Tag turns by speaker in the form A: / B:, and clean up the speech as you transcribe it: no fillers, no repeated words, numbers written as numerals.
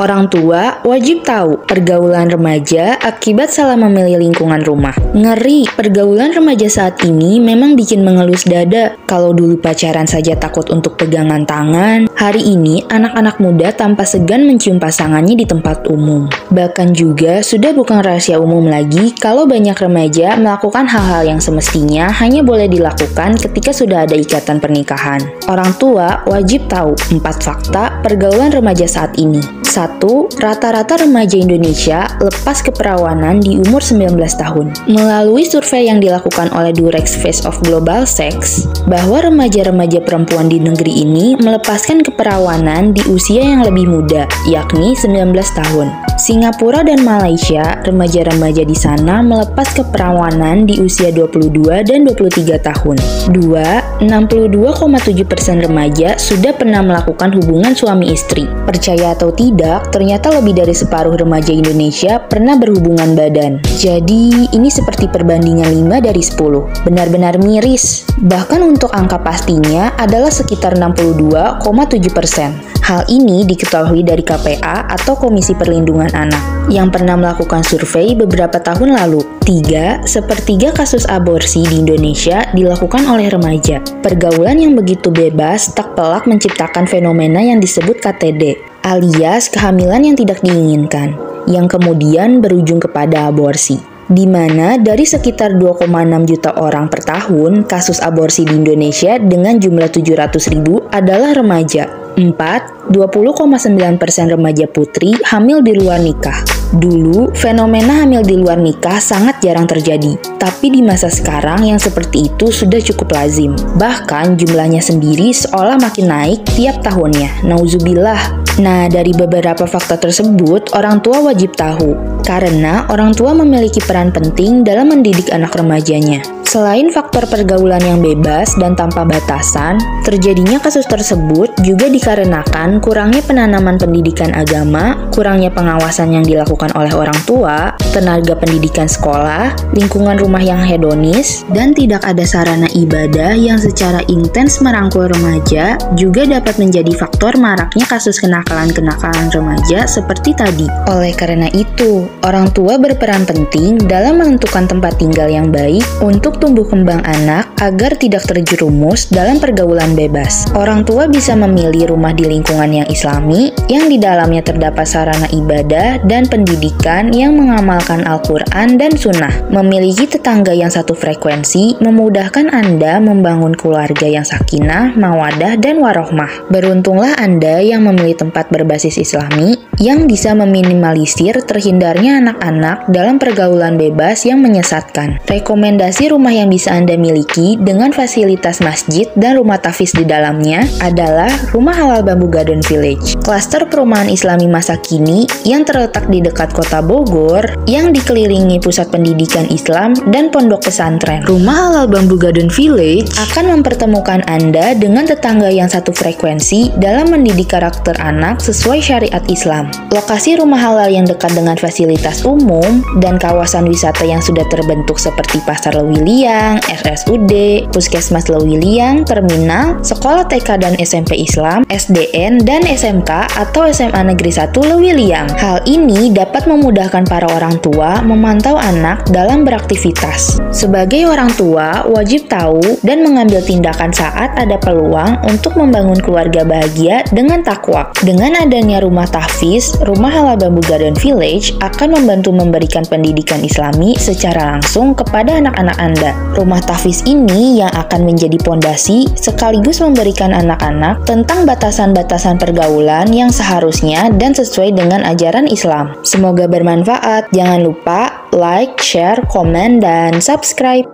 A: Orang tua wajib tahu pergaulan remaja akibat salah memilih lingkungan rumah. Ngeri, pergaulan remaja saat ini memang bikin mengelus dada. Kalau dulu pacaran saja takut untuk pegangan tangan, hari ini anak-anak muda tanpa segan mencium pasangannya di tempat umum. Bahkan juga sudah bukan rahasia umum lagi kalau banyak remaja melakukan hal-hal yang semestinya hanya boleh dilakukan ketika sudah ada ikatan pernikahan. Orang tua wajib tahu 4 fakta pergaulan remaja saat ini. 1. Rata-rata remaja Indonesia lepas keperawanan di umur 19 tahun. Melalui survei yang dilakukan oleh Durex Face of Global Sex, bahwa remaja-remaja perempuan di negeri ini melepaskan keperawanan di usia yang lebih muda, yakni 19 tahun. Singapura dan Malaysia, remaja-remaja di sana melepas keperawanan di usia 22 dan 23 tahun. 2. 62,7% remaja sudah pernah melakukan hubungan suami istri. Percaya atau tidak, ternyata lebih dari separuh remaja Indonesia pernah berhubungan badan. Jadi, ini seperti perbandingan 5 dari 10. Benar-benar miris. Bahkan untuk angka pastinya adalah sekitar 62,7%. Hal ini diketahui dari KPA atau Komisi Perlindungan Anak yang pernah melakukan survei beberapa tahun lalu. 3. Sepertiga kasus aborsi di Indonesia dilakukan oleh remaja. Pergaulan yang begitu bebas tak pelak menciptakan fenomena yang disebut KTD, alias kehamilan yang tidak diinginkan, yang kemudian berujung kepada aborsi. Di mana dari sekitar 2,6 juta orang per tahun, kasus aborsi di Indonesia dengan jumlah 700.000 adalah remaja. 4. 20,9% remaja putri hamil di luar nikah. Dulu, fenomena hamil di luar nikah sangat jarang terjadi. Tapi di masa sekarang yang seperti itu sudah cukup lazim. Bahkan jumlahnya sendiri seolah makin naik tiap tahunnya. Nauzubillah. Nah, dari beberapa fakta tersebut, orang tua wajib tahu. Karena orang tua memiliki peran penting dalam mendidik anak remajanya. Selain faktor pergaulan yang bebas dan tanpa batasan, terjadinya kasus tersebut juga dikarenakan kurangnya penanaman pendidikan agama, kurangnya pengawasan yang dilakukan oleh orang tua, tenaga pendidikan sekolah, lingkungan rumah yang hedonis, dan tidak ada sarana ibadah yang secara intens merangkul remaja juga dapat menjadi faktor maraknya kasus kenakalan-kenakalan remaja seperti tadi. Oleh karena itu, orang tua berperan penting dalam menentukan tempat tinggal yang baik untuk tumbuh kembang anak agar tidak terjerumus dalam pergaulan bebas. Orang tua bisa memilih rumah di lingkungan yang islami, yang di dalamnya terdapat sarana ibadah dan pendidikan yang mengamalkan Al-Quran dan Sunnah. Memiliki tetangga yang satu frekuensi memudahkan Anda membangun keluarga yang sakinah, mawadah, dan warohmah. Beruntunglah Anda yang memilih tempat berbasis islami yang bisa meminimalisir terhindarnya anak-anak dalam pergaulan bebas yang menyesatkan. Rekomendasi rumah yang bisa Anda miliki dengan fasilitas masjid dan rumah tahfiz di dalamnya adalah Rumah Halal Bambu Garden Village, klaster perumahan Islami masa kini yang terletak di dekat kota Bogor, yang dikelilingi pusat pendidikan Islam dan pondok pesantren. Rumah Halal Bambu Garden Village akan mempertemukan Anda dengan tetangga yang satu frekuensi dalam mendidik karakter anak sesuai syariat Islam. Lokasi rumah halal yang dekat dengan fasilitas umum dan kawasan wisata yang sudah terbentuk seperti Pasar Lewiliang, RSUD, Puskesmas Lewiliang, Terminal, Sekolah TK dan SMP Islam, SDN, dan SMK atau SMA Negeri 1 Lewiliang. Hal ini dapat memudahkan para orang tua memantau anak dalam beraktivitas. Sebagai orang tua, wajib tahu dan mengambil tindakan saat ada peluang untuk membangun keluarga bahagia dengan takwa. Dengan adanya rumah tahfiz, Rumah Halal Bambu Garden Village akan membantu memberikan pendidikan Islami secara langsung kepada anak-anak Anda. Rumah tahfiz ini yang akan menjadi pondasi sekaligus memberikan anak-anak tentang batasan-batasan pergaulan yang seharusnya dan sesuai dengan ajaran Islam. Semoga bermanfaat. Jangan lupa like, share, komen, dan subscribe.